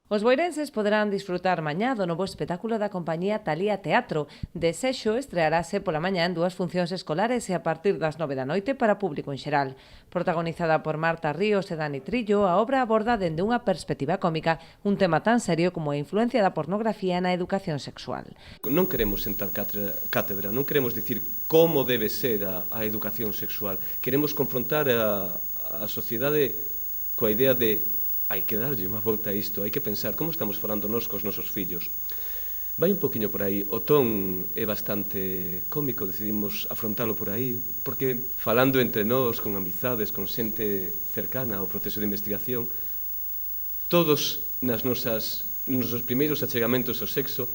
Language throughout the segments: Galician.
Os boirenses poderán disfrutar mañá do novo espectáculo da compañía Talía Teatro. De Sexo estrearase pola mañá en 2 funcións escolares e a partir das 9 da noite para público en xeral. Protagonizada por Marta Ríos e Dani Trillo, a obra aborda dende unha perspectiva cómica un tema tan serio como a influencia da pornografía na educación sexual. Non queremos sentar cátedra, non queremos dicir como debe ser a educación sexual. Queremos confrontar a sociedade coa idea de hai que darlle unha volta a isto, hai que pensar como estamos falando nós cos nosos fillos. Vai un poquinho por aí, o ton é bastante cómico, decidimos afrontalo por aí, porque falando entre nós, con amizades, con xente cercana ao proceso de investigación, todos nos nosos primeiros achegamentos ao sexo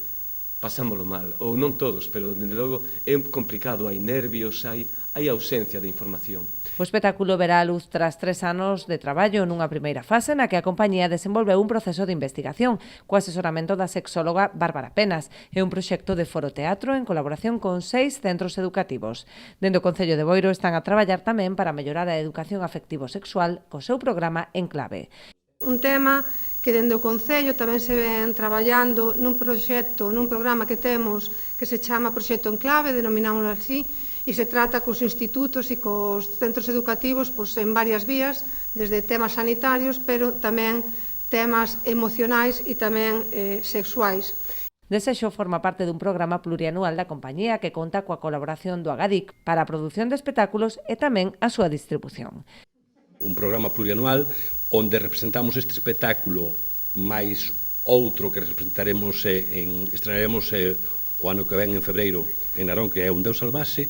pasámolo mal, ou non todos, pero dende logo é complicado, hai nervios, hai ausencia de información. O espectáculo verá a luz tras 3 anos de traballo nunha primeira fase na que a compañía desenvolveu un proceso de investigación co asesoramento da sexóloga Bárbara Penas e un proxecto de foro teatro en colaboración con 6 centros educativos. Dende o Concello de Boiro están a traballar tamén para mellorar a educación afectivo-sexual co seu programa Enclave. Un tema que dende o Concello tamén se ven traballando nun proxecto, nun programa que temos que se chama Proxecto Enclave, denominámoslo así, e se trata cos institutos e cos centros educativos en varias vías, desde temas sanitarios, pero tamén temas emocionais e tamén sexuais. De Sexo forma parte dun programa plurianual da compañía que conta coa colaboración do Agadic para a produción de espectáculos e tamén a súa distribución. Un programa plurianual onde representamos este espectáculo máis outro que estrenaremos o ano que ven en febreiro en Narón, que é Un Deus Salvaxe,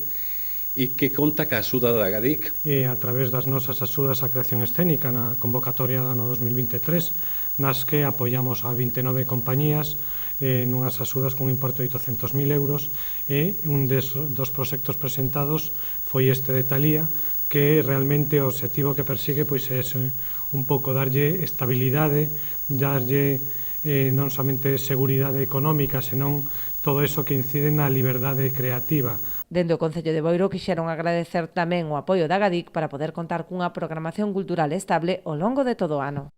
e que conta ca axuda da Agadic. A través das nosas axudas á creación escénica na convocatoria do ano 2023, nas que apoiamos a 29 compañías nunhas axudas con un importe de 800.000 euros, e un dos proxectos presentados foi este de Talía, que realmente o obxectivo que persigue é un pouco darlle estabilidade, darlle non somente seguridade económica, senón todo eso que incide na liberdade creativa. Dende o Concello de Boiro quixeron agradecer tamén o apoio da Agadic para poder contar cunha programación cultural estable ao longo de todo o ano.